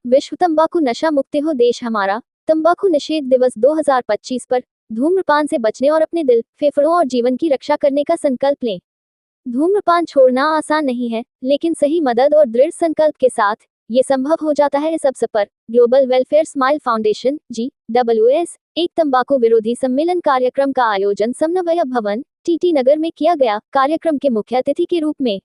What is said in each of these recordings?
विश्व तंबाकू नशा मुक्त हो देश हमारा। तंबाकू निषेध दिवस 2025 पर धूम्रपान से बचने और अपने दिल, फेफड़ों और जीवन की रक्षा करने का संकल्प लें। धूम्रपान छोड़ना आसान नहीं है, लेकिन सही मदद और दृढ़ संकल्प के साथ ये संभव हो जाता है। इस अवसर पर global welfare smile foundation GWS एक तंबाकू विरोधी सम्मेलन कार्यक्रम का आयोजन समन्वय भवन TT नगर में किया गया। कार्यक्रम के मुख्य अतिथि के रूप में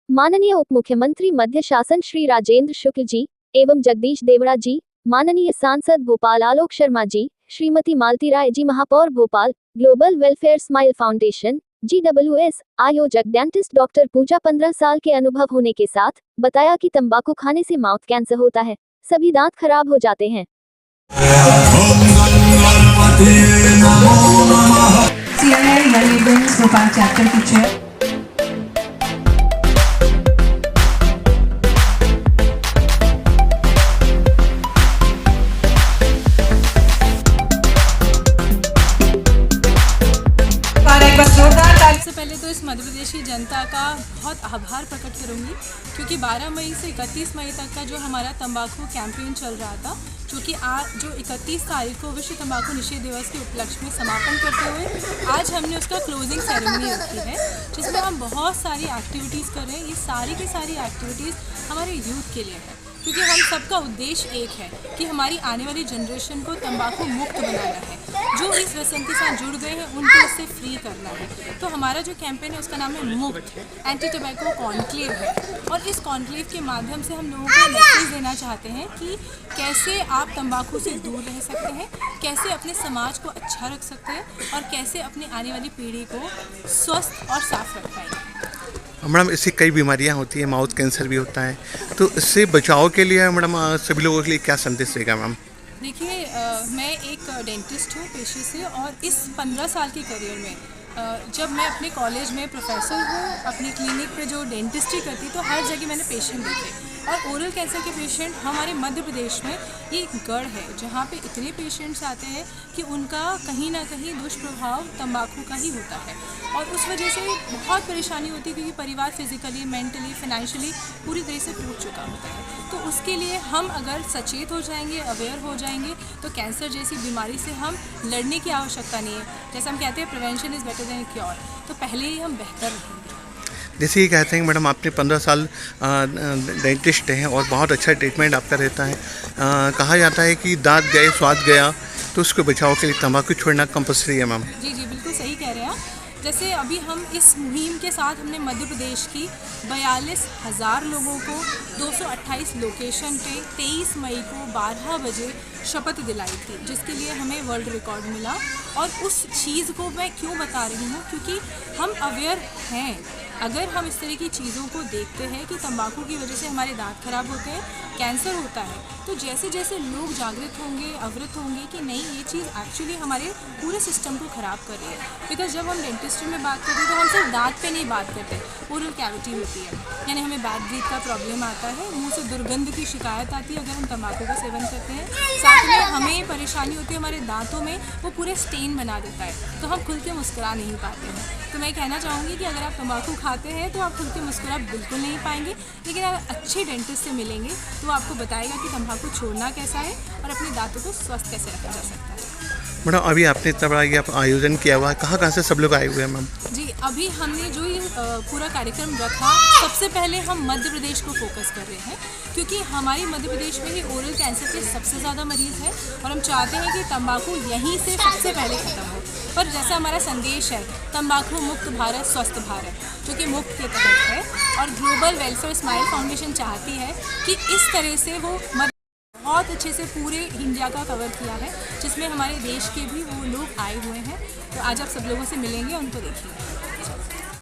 माननीय उप मुख्यमंत्री मध्य शासन श्री राजेंद्र शुक्ल जी एवं जगदीश देवड़ा जी, माननीय सांसद भोपाल आलोक शर्मा जी, श्रीमती मालती राय जी, महापौर Bhopal, global welfare smile foundation GWS आयोजक डेंटिस्ट डॉक्टर पूजा 15 साल के अनुभव होने के साथ बताया कि तंबाकू खाने से माउथ कैंसर होता है, सभी दांत खराब हो जाते हैं। सबसे पहले तो इस मध्य प्रदेश की जनता का बहुत आभार प्रकट करूंगी, क्योंकि 12 मई से 31 मई तक का जो हमारा तंबाकू कैंपेन चल रहा था, क्योंकि आज जो 31 तारीख को विश्व तंबाकू निषेध दिवस के उपलक्ष्य में समापन करते हुए आज हमने उसका क्लोजिंग सेरेमनी रखी है, जिसमें हम बहुत सारी एक्टिविटीज़ कर रहे हैं। ये सारी की सारी एक्टिविटीज़ हमारे यूथ के लिए है, क्योंकि हम सबका उद्देश्य एक है कि हमारी आने वाली जनरेशन को तंबाकू मुक्त बनाना है। जो इस व्यसन के साथ जुड़ गए हैं उनको इससे फ्री करना है। तो हमारा जो कैंपेन है उसका नाम है मुक्त एंटी टबैको कॉन्क्लेव है, और इस कॉन्क्लेव के माध्यम से हम लोगों को मैसेज देना चाहते हैं कि कैसे आप तंबाकू से दूर रह सकते हैं, कैसे अपने समाज को अच्छा रख सकते हैं और कैसे अपनी आने वाली पीढ़ी को स्वस्थ और साफ रख पाएंगे। मैडम, इससे कई बीमारियां होती हैं, माउथ कैंसर भी होता है, तो इससे बचाव के लिए मैडम सभी लोगों के लिए क्या संदेश देगा मैम? देखिए, मैं एक डेंटिस्ट हूँ पेशे से, और इस 15 साल के करियर में जब मैं अपने कॉलेज में प्रोफेसर हूँ, अपनी क्लिनिक पे जो डेंटिस्ट्री करती, तो हर जगह मैंने पेशेंट देखे, और ओरल कैंसर के पेशेंट हमारे मध्य प्रदेश में ये एक गढ़ है जहाँ पे इतने पेशेंट्स आते हैं कि उनका कहीं ना कहीं दुष्प्रभाव तंबाकू का ही होता है, और उस वजह से बहुत परेशानी होती है, क्योंकि परिवार फिजिकली, मेंटली, फाइनेंशियली पूरी तरह से टूट चुका होता है। तो उसके लिए हम अगर सचेत हो जाएंगे, अवेयर हो जाएंगे, तो कैंसर जैसी बीमारी से हम लड़ने की आवश्यकता नहीं है। जैसे हम कहते हैं prevention is better than cure, तो पहले ही हम बेहतर रहेंगे। जैसे ये कहते हैं मैडम, आपने 15 साल डेंटिस्ट हैं और बहुत अच्छा ट्रीटमेंट आपका रहता है। कहा जाता है कि दांत गए स्वाद गया, तो उसको बचाव के लिए तंबाकू छोड़ना कंपल्सरी है मैम? जी जी, बिल्कुल सही कह रहे हैं आप। जैसे अभी हम इस मुहिम के साथ हमने मध्य प्रदेश की 42,000 लोगों को 228 लोकेशन पे 23 मई को 12 बजे शपथ दिलाई थी, जिसके लिए हमें वर्ल्ड रिकॉर्ड मिला। और उस चीज़ को मैं क्यों बता रही हूँ, क्योंकि हम अवेयर हैं। अगर हम इस तरह की चीज़ों को देखते हैं कि तंबाकू की वजह से हमारे दांत खराब होते हैं, कैंसर होता है, तो जैसे जैसे लोग जागृत होंगे, अवगत होंगे कि नहीं, ये चीज़ एक्चुअली हमारे पूरे सिस्टम को ख़राब कर रही है। बिकॉज जब हम डेंटिस्ट्री में बात करते हैं तो हम सिर्फ दांत पे नहीं बात करते, ओरल कैविटी होती है, यानी हमें बैड ब्रीथ का प्रॉब्लम आता है, मुँह से दुर्गंध की शिकायत आती है अगर हम तंबाकू का सेवन करते हैं। साथ में हमें परेशानी होती है, हमारे दांतों में वो पूरे स्टेन बना देता है, तो हम खुल के मुस्कुरा नहीं पाते हैं। तो मैं कहना चाहूँगी कि अगर आप तंबाकू खाते हैं तो आप खुल के मुस्कुरा बिल्कुल नहीं पाएंगे, लेकिन अगर अच्छे डेंटिस्ट से मिलेंगे तो वो आपको बताएगा कि तंबाकू छोड़ना कैसा है और अपने दांतों को स्वस्थ कैसे रखा जा सकता है। मैडम, अभी आपने इतना बड़ा ये आयोजन किया हुआ है, कहाँ से सब लोग आए हुए हैं मैम? जी, अभी हमने जो ये पूरा कार्यक्रम रखा, सबसे पहले हम मध्य प्रदेश को फोकस कर रहे हैं, क्योंकि हमारी मध्य प्रदेश में ही ओरल कैंसर के सबसे ज़्यादा मरीज़ हैं, और हम चाहते हैं कि तंबाकू यहीं से सबसे पहले ख़त्म हो। पर जैसा हमारा संदेश है तंबाकू मुक्त भारत स्वस्थ भारत, जो कि मुक्त के तहत है, और ग्लोबल वेलफेयर स्माइल फाउंडेशन चाहती है कि इस तरह से वो बहुत अच्छे से पूरे इंडिया का कवर किया है, जिसमें हमारे देश के भी वो लोग आए हुए हैं। तो आज आप सब लोगों से मिलेंगे, उनको देखिए।